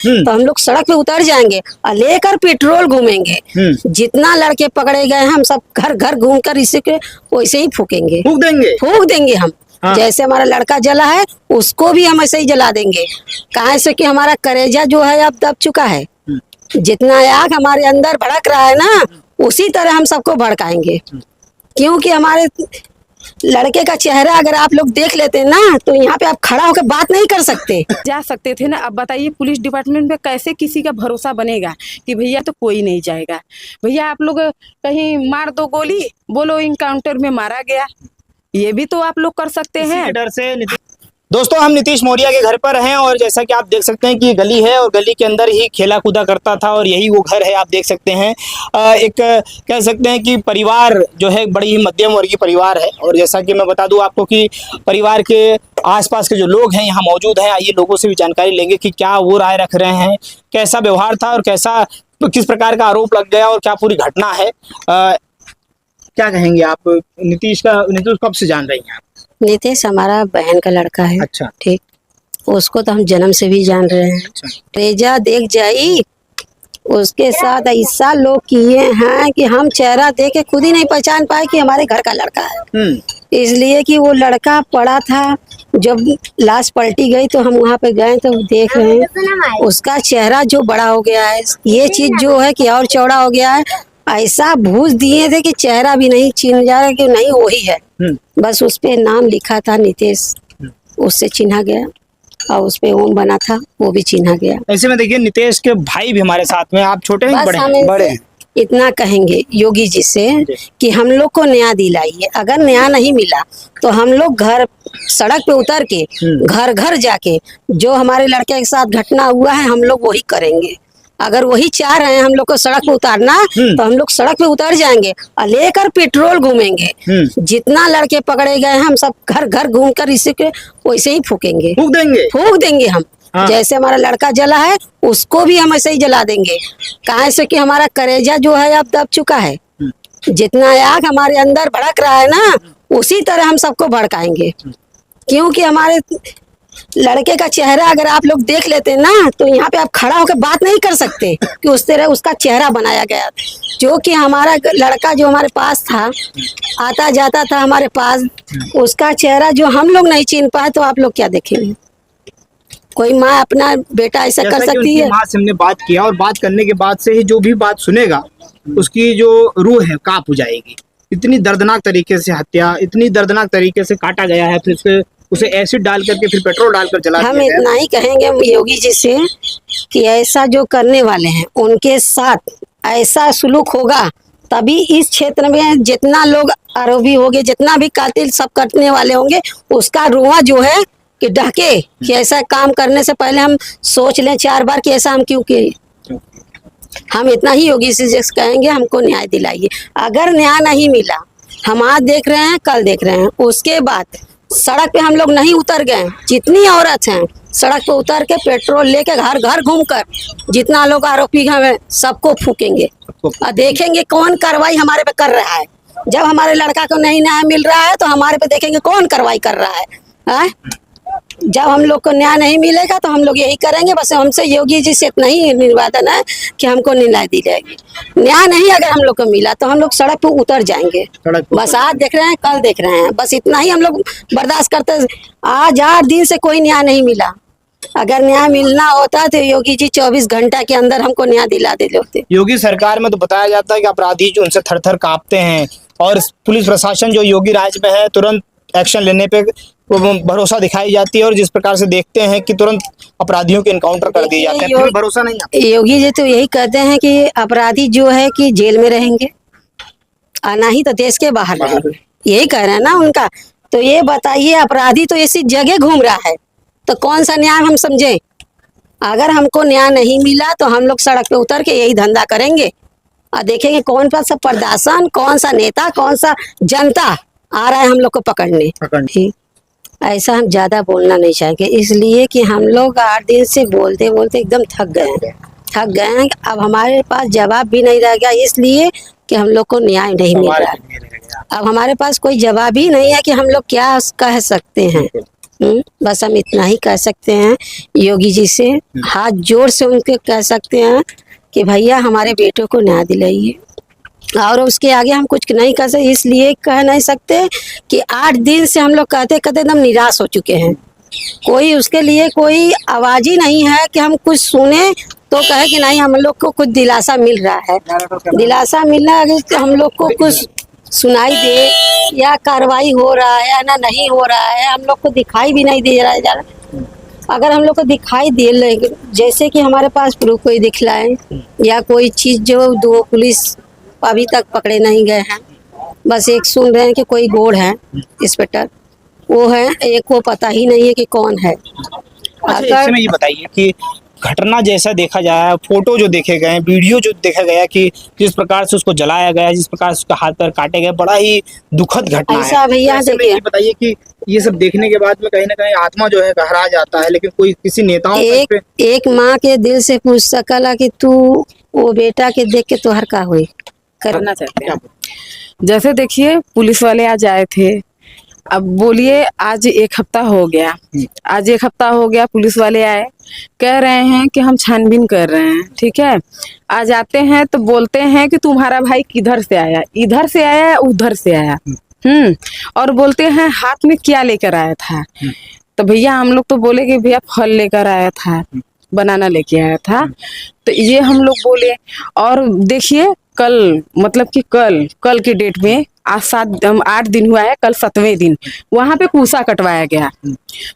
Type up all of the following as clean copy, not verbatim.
तो हम लोग सड़क पे उतर जाएंगे और लेकर पेट्रोल घूमेंगे। जितना लड़के पकड़े गए हैं हम सब घर घर घूमकर इसी के वैसे ही फूकेंगे, फूक देंगे हम। हाँ। जैसे हमारा लड़का जला है उसको भी हम ऐसे ही जला देंगे। कहाँ से कि हमारा कलेजा जो है अब दब चुका है। जितना आग हमारे अंदर भड़क रहा है ना, उसी तरह हम सबको भड़काएंगे। क्योंकि हमारे लड़के का चेहरा अगर आप लोग देख लेते ना तो यहाँ पे आप खड़ा होकर बात नहीं कर सकते। जा सकते थे ना। अब बताइए पुलिस डिपार्टमेंट में कैसे किसी का भरोसा बनेगा कि भैया तो कोई नहीं जाएगा। भैया आप लोग कहीं मार दो गोली, बोलो इनकाउंटर में मारा गया, ये भी तो आप लोग कर सकते हैं। डर से दोस्तों हम नीतीश मौर्य के घर पर हैं और जैसा कि आप देख सकते हैं कि ये गली है और गली के अंदर ही खेला कूदा करता था और यही वो घर है। आप देख सकते हैं एक कह सकते हैं कि परिवार जो है बड़ी ही मध्यम वर्गीय परिवार है। और जैसा कि मैं बता दूं आपको कि परिवार के आसपास के जो लोग हैं यहाँ मौजूद हैं, आइए लोगों से भी जानकारी लेंगे कि क्या वो राय रख रहे हैं, कैसा व्यवहार था और कैसा किस प्रकार का आरोप लग गया और क्या पूरी घटना है। क्या कहेंगे आप? नीतीश कब से जान रही हैं आप? नीतीश हमारा बहन का लड़का है। अच्छा। ठीक, उसको तो हम जन्म से भी जान रहे हैं। अच्छा। रेजा देख जाई, उसके साथ ऐसा लोग किए हैं कि हम चेहरा देख के खुद ही नहीं पहचान पाए कि हमारे घर का लड़का है। इसलिए कि वो लड़का पड़ा था, जब लाश पलटी गई तो हम वहाँ पे गए तो देख रहे हैं उसका चेहरा जो बड़ा हो गया है, ये चीज जो है कि और चौड़ा हो गया है। ऐसा भूस दिए थे कि चेहरा भी नहीं चिन्ह जा रहा कि नहीं वही है। बस उस पे नाम लिखा था नीतीश, उससे चिन्हा गया और उस पे ओम बना था, वो भी चिन्हा गया। ऐसे में देखिए नीतीश के भाई भी हमारे साथ में, आप छोटे हैं बस बड़े हैं? इतना कहेंगे योगी जी से कि हम लोग को न्याय दिलाइए। अगर न्याय नहीं मिला तो हम लोग घर सड़क पे उतर के घर घर जाके जो हमारे लड़के के साथ घटना हुआ है हम लोग वही करेंगे। अगर वही चाह रहे हैं हम लोग को सड़क पे उतारना तो हम लोग सड़क पे उतर जाएंगे और लेकर पेट्रोल घूमेंगे। जितना लड़के पकड़े गए हैं हम सब घर घर घूमकर इसी के वैसे ही फूकेंगे, फूक देंगे हम। हाँ। जैसे हमारा लड़का जला है उसको भी हम ऐसे ही जला देंगे। कहाँ से कि हमारा कलेजा जो है अब दब चुका है। जितना आग हमारे अंदर भड़क रहा है ना, उसी तरह हम सबको भड़काएंगे। क्योंकि हमारे लड़के का चेहरा अगर आप लोग देख लेते ना तो यहाँ पे आप खड़ा होकर बात नहीं कर सकते कि उस तरह उसका चेहरा बनाया गया। जो कि हमारा लड़का जो हमारे पास था, आता जाता था हमारे पास, उसका चेहरा जो हम लोग नहीं चिन्ह पाए तो आप लोग क्या देखेंगे? कोई माँ अपना बेटा ऐसा कर सकती है? माँ से हमने बात किया और बात करने के बाद से ही जो भी बात सुनेगा उसकी जो रूह है कांप हो जाएगी। इतनी दर्दनाक तरीके से हत्या, इतनी दर्दनाक तरीके से काटा गया है, फिर उसे एसिड डाल करके फिर पेट्रोल डालकर जला दिया। हम इतना ही कहेंगे योगी जी से कि ऐसा जो करने वाले हैं उनके साथ ऐसा सुलूक होगा तभी इस क्षेत्र में जितना लोग आरोपी होंगे, जितना भी कातिल सब करने वाले होंगे, उसका रुआ जो है कि डहके कि ऐसा काम करने से पहले हम सोच लें 4 बार कि ऐसा हम क्यों किए। हम इतना ही योगी से कहेंगे हमको न्याय दिलाइए। अगर न्याय नहीं मिला, हम आज देख रहे हैं कल देख रहे हैं, उसके बाद सड़क पे हम लोग नहीं उतर गए, जितनी औरत हैं सड़क पे उतर के पेट्रोल लेके घर घर घूमकर जितना लोग आरोपी हैं सबको फूकेंगे और देखेंगे कौन कार्रवाई हमारे पे कर रहा है। जब हमारे लड़का को नहीं न्याय मिल रहा है तो हमारे पे देखेंगे कौन कार्रवाई कर रहा है। जब हम लोग को न्याय नहीं मिलेगा तो हम लोग यही करेंगे। बस हमसे योगी जी से इतना ही निवेदन है कि हमको न्याय दी जाएगी। न्याय नहीं अगर हम लोग को मिला तो हम लोग सड़क पे उतर जाएंगे। बस आज देख रहे हैं कल देख रहे हैं, बस इतना ही हम लोग बर्दाश्त करते। आज 8 दिन से कोई न्याय नहीं मिला। अगर न्याय मिलना होता तो योगी जी 24 घंटा के अंदर हमको न्याय दिला देते होते। योगी सरकार में तो बताया जाता है कि अपराधी जो उनसे थर थर कांपते हैं और पुलिस प्रशासन जो योगी राज में है तुरंत एक्शन लेने पे भरोसा दिखाई जाती है और जिस प्रकार से देखते हैं कि तुरंत अपराधियों के इनकाउंटर कर दिए जाते हैं, भरोसा नहीं आता। योगी जी तो यही कहते हैं कि अपराधी जो है कि जेल में रहेंगे और ना ही तो देश के बाहर रहेंगे, यही कह रहे हैं ना उनका। तो ये बताइए अपराधी तो ऐसी जगह घूम रहा है तो कौन सा न्याय हम समझे? अगर हमको न्याय नहीं मिला तो हम लोग सड़क पे उतर के यही धंधा करेंगे और देखेंगे कौन सा प्रशासन, कौन सा नेता, कौन सा जनता आ रहा है हम लोग को पकड़ने। ऐसा हम ज्यादा बोलना नहीं चाहेंगे, इसलिए कि हम लोग 8 दिन से बोलते बोलते एकदम थक गए हैं। अब हमारे पास जवाब भी नहीं रह गया, इसलिए कि हम लोग को न्याय नहीं मिल रहा। अब हमारे पास कोई जवाब ही नहीं है कि हम लोग क्या कह सकते हैं। बस हम इतना ही कह सकते हैं योगी जी से, हाथ जोड़ से उनके कह सकते हैं कि भैया हमारे बेटों को न्याय दिलाइए। और उसके आगे हम कुछ नहीं कर सकते, इसलिए कह नहीं सकते कि 8 दिन से हम लोग कहते कहते एकदम निराश हो चुके हैं। कोई उसके लिए कोई आवाज ही नहीं है कि हम कुछ सुने तो कहे कि नहीं हम लोग को कुछ दिलासा मिल रहा है। दिलासा मिल रहा है कि हम लोग को कुछ सुनाई दे या कार्रवाई हो रहा है या ना नहीं हो रहा है, हम लोग को दिखाई भी नहीं दे रहा है ज़्यादा। अगर हम लोग को दिखाई दे रहे, जैसे कि हमारे पास प्रूफ कोई दिखलाए या कोई चीज़ जो 2 पुलिस अभी तक पकड़े नहीं गए हैं, बस एक सुन रहे हैं कि कोई गोड़ है इंस्पेक्टर, वो है, एक को पता ही नहीं है कि कौन है। अच्छा, इसमें ये बताइए कि घटना जैसा देखा जाए, फोटो जो देखे गए, वीडियो जो देखा गया कि जिस प्रकार से उसको जलाया गया, जिस प्रकार से उसका हाथ पैर काटे गए, बड़ा ही दुखद घटना है। ऐसा भैया ऐसे में देखिए, ये बताइए कि ये सब देखने के बाद में कहीं ना कहीं आत्मा जो है घहरा जाता है, लेकिन कोई किसी नेताओं का इस पे एक माँ के दिल से पूछ सकला कि तू वो बेटा के देख के तोहर का हुई करना चाहते क्या हैं। जैसे देखिए पुलिस वाले आज आए थे, अब बोलिए आज 1 हफ्ता हो गया, आज 1 हफ्ता हो गया पुलिस वाले आए, कह रहे हैं कि हम छानबीन कर रहे हैं, ठीक है। आज आते हैं तो बोलते हैं कि तुम्हारा भाई किधर से आया, इधर से आया या उधर से आया, और बोलते हैं हाथ में क्या लेकर आया था। तो भैया हम लोग तो बोले कि भैया फल लेकर आया था, बनाना लेके आया था, तो ये हम लोग बोले। और देखिए कल, मतलब कि कल की डेट में आज 8 दिन हुआ है, कल 7वें दिन वहां पे पूसा कटवाया गया।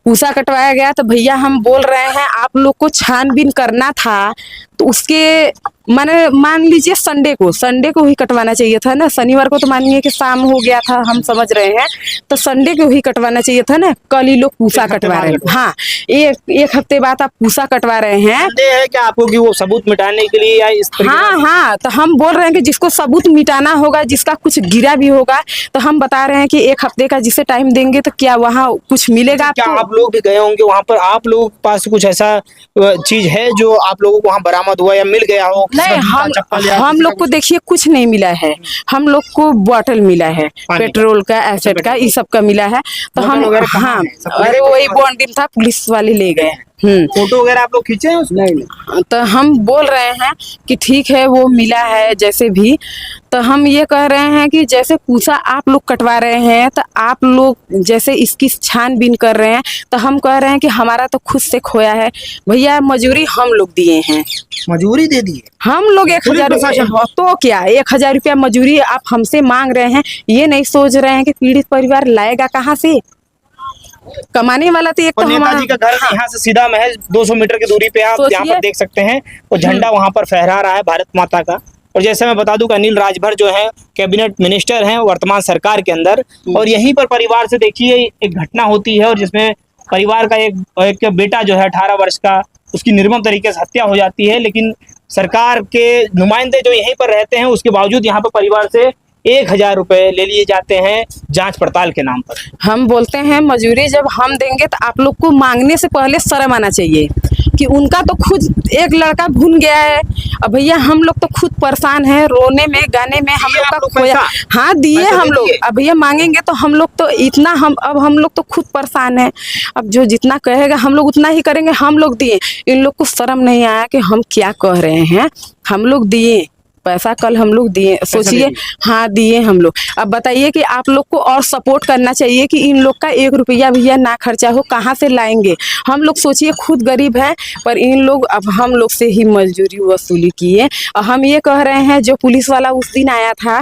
पूसा कटवाया गया तो भैया हम बोल रहे हैं आप लोग को छानबीन करना था तो उसके माने मान लीजिए संडे को ही कटवाना चाहिए था ना। शनिवार को तो मानिए कि शाम हो गया था, हम समझ रहे हैं, तो संडे को ही कटवाना चाहिए था ना। कल ही लोग पूसा कटवा रहे हैं। हाँ, एक हफ्ते बाद आप पूसा कटवा रहे हैं। संदेह है क्या आपको कि वो सबूत मिटाने के लिए या इस तरीके हाँ, तो हम बोल रहे हैं कि जिसको सबूत मिटाना होगा, जिसका कुछ गिरा भी होगा, तो हम बता रहे हैं कि 1 हफ्ते का जिसे टाइम देंगे तो क्या वहाँ कुछ मिलेगा? क्या आप लोग भी गए होंगे वहाँ पर, आप लोगों के पास कुछ ऐसा चीज है जो आप लोगों को वहाँ बरामद हुआ या मिल गया हो? नहीं, हम लोग को देखिए कुछ नहीं मिला है। हम लोग को बॉटल मिला है पेट्रोल का, एसिड का, ये सब का मिला है। तो हम, हाँ, अरे वही बॉन्डिल था, पुलिस वाले ले गए। फोटो वगैरह आप लोग खींचे हैं उसमें? तो हम बोल रहे हैं कि ठीक है वो मिला है जैसे भी। तो हम ये कह रहे हैं कि जैसे पूसा आप लोग कटवा रहे हैं तो आप लोग जैसे इसकी छानबीन कर रहे हैं, तो हम कह रहे हैं कि हमारा तो खुद से खोया है भैया। मजूरी हम लोग दिए हैं, मजूरी दे दी है हम लोग 1000 रुपया, तो क्या 1000 रुपया मजूरी आप हमसे मांग रहे हैं। ये नहीं सोच रहे हैं कि पीड़ित परिवार लाएगा कहाँ से? कमाने वाला तो एक तो हमारा नेताजी का घर यहाँ से सीधा महज 200 मीटर की दूरी पे आप यहाँ पर देख सकते हैं, वो झंडा वहाँ पर फहरा रहा है भारत माता का। और जैसे मैं बता दूं कि अनिल राजभर जो है कैबिनेट मिनिस्टर हैं वर्तमान सरकार के अंदर, और यहीं पर परिवार से देखिए एक घटना होती है और जिसमें परिवार का एक बेटा जो है 18 वर्ष का, उसकी निर्मम तरीके से हत्या हो जाती है। लेकिन सरकार के नुमाइंदे जो यहीं पर रहते हैं उसके बावजूद यहाँ पर परिवार से 1000 रुपए ले लिए जाते हैं जांच पड़ताल के नाम पर। हम बोलते हैं मजूरी जब हम देंगे तो आप लोग को मांगने से पहले शर्म आना चाहिए कि उनका तो खुद एक लड़का भून गया है। अब भैया हम लोग तो खुद परेशान हैं, रोने में गाने में हम लोग का खोया। हाँ दिए हम लोग, अब भैया मांगेंगे तो हम लोग तो इतना हम लोग तो खुद परेशान हैं। अब जो जितना कहेगा हम लोग उतना ही करेंगे। हम लोग दिए, इन लोग को शर्म नहीं आया कि हम क्या कह रहे हैं। हम लोग दिए पैसा, कल हम लोग दिए, सोचिए। हाँ दिए हम लोग। अब बताइए कि आप लोग को और सपोर्ट करना चाहिए कि इन लोग का 1 रुपया भैया ना खर्चा हो, कहाँ से लाएंगे? हम लोग सोचिए खुद गरीब हैं, पर इन लोग अब हम लोग से ही मजदूरी वसूली किए। और हम ये कह रहे हैं जो पुलिस वाला उस दिन आया था,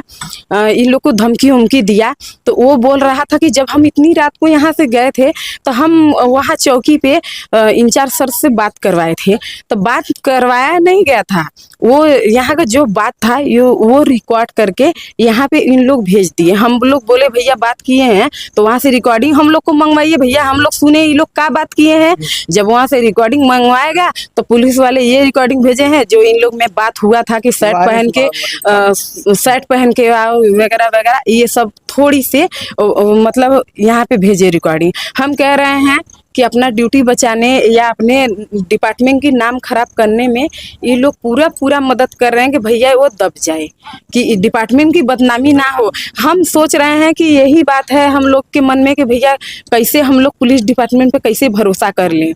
इन लोग को धमकी उमकी दिया, तो वो बोल रहा था कि जब हम इतनी रात को यहाँ से गए थे तो हम वहाँ चौकी पे इंचार्ज सर से बात करवाए थे। तो बात करवाया नहीं गया था, वो यहाँ का जो बात था वो रिकॉर्ड करके यहाँ पे इन लोग भेज दिए। हम लोग बोले भैया बात किए हैं तो वहाँ से रिकॉर्डिंग हम लोग को मंगवाइए भैया, हम लोग सुने ये लोग क्या बात किए हैं। जब वहाँ से रिकॉर्डिंग मंगवाएगा तो पुलिस वाले ये रिकॉर्डिंग भेजे हैं जो इन लोग में बात हुआ था कि शर्ट पहन के वगैरह वगैरह, ये सब थोड़ी से मतलब यहाँ पे भेजे रिकॉर्डिंग। हम कह रहे हैं कि अपना ड्यूटी बचाने या अपने डिपार्टमेंट की नाम खराब करने में ये लोग पूरा पूरा मदद कर रहे हैं कि भैया वो दब जाए, कि डिपार्टमेंट की बदनामी ना हो। हम सोच रहे हैं कि यही बात है हम लोग के मन में कि भैया कैसे हम लोग पुलिस डिपार्टमेंट पे कैसे भरोसा कर लें।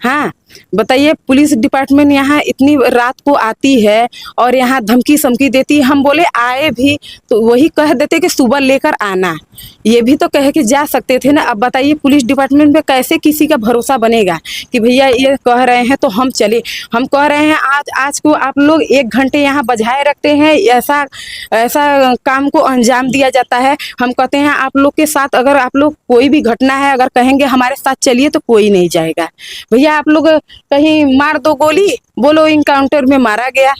हाँ बताइए, पुलिस डिपार्टमेंट यहाँ इतनी रात को आती है और यहाँ धमकी समकी देती है। हम बोले आए भी तो वही कह देते कि सुबह लेकर आना, ये भी तो कह के जा सकते थे ना। अब बताइए पुलिस डिपार्टमेंट पे कैसे किसी का भरोसा बनेगा कि भैया ये कह रहे हैं तो हम चले। हम कह रहे हैं आज को आप लोग 1 घंटे यहाँ बजाए रखते हैं, ऐसा ऐसा काम को अंजाम दिया जाता है। हम कहते हैं आप लोग के साथ अगर आप लोग कोई भी घटना है अगर कहेंगे हमारे साथ चलिए तो कोई नहीं जाएगा। भैया आप लोग कहीं मार दो गोली, बोलो इनकाउंटर में मारा गया,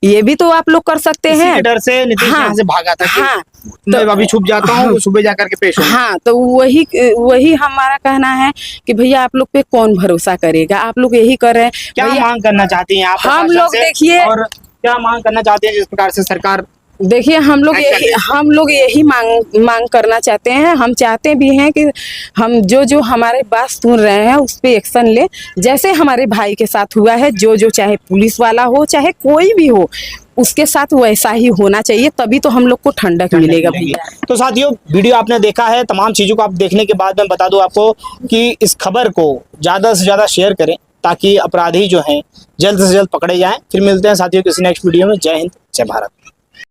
ये भी तो आप लोग कर सकते इसी हैं। के डर से नीतीश हाँ, यहाँ से भागा था कि हाँ, मैं अभी छुप जाता हूँ, सुबह जाकर के पेश होऊंगा। हाँ तो वही हमारा कहना है कि भैया आप लोग पे कौन भरोसा करेगा। आप लोग यही कर रहे हैं। क्या भैया मांग करना चाहती हैं आप हम प्रशासन लोग से? देखिए, और क्या मांग करना चाहते हैं जिस प्रकार से सरकार देखिए हम लोग यही मांग करना चाहते हैं। हम चाहते भी हैं कि हम जो हमारे बात सुन रहे हैं उस पे एक्शन ले, जैसे हमारे भाई के साथ हुआ है। जो चाहे पुलिस वाला हो चाहे कोई भी हो उसके साथ वैसा ही होना चाहिए, तभी तो हम लोग को ठंडक मिलेगा भैया। तो साथियों, वीडियो आपने देखा है, तमाम चीज़ों को आप देखने के बाद मैं बता दूं आपको कि इस खबर को ज़्यादा से ज़्यादा शेयर करें ताकि अपराधी जो हैं जल्द से जल्द पकड़े जाएं। फिर मिलते हैं साथियों किसी नेक्स्ट वीडियो में। जय हिंद, जय भारत।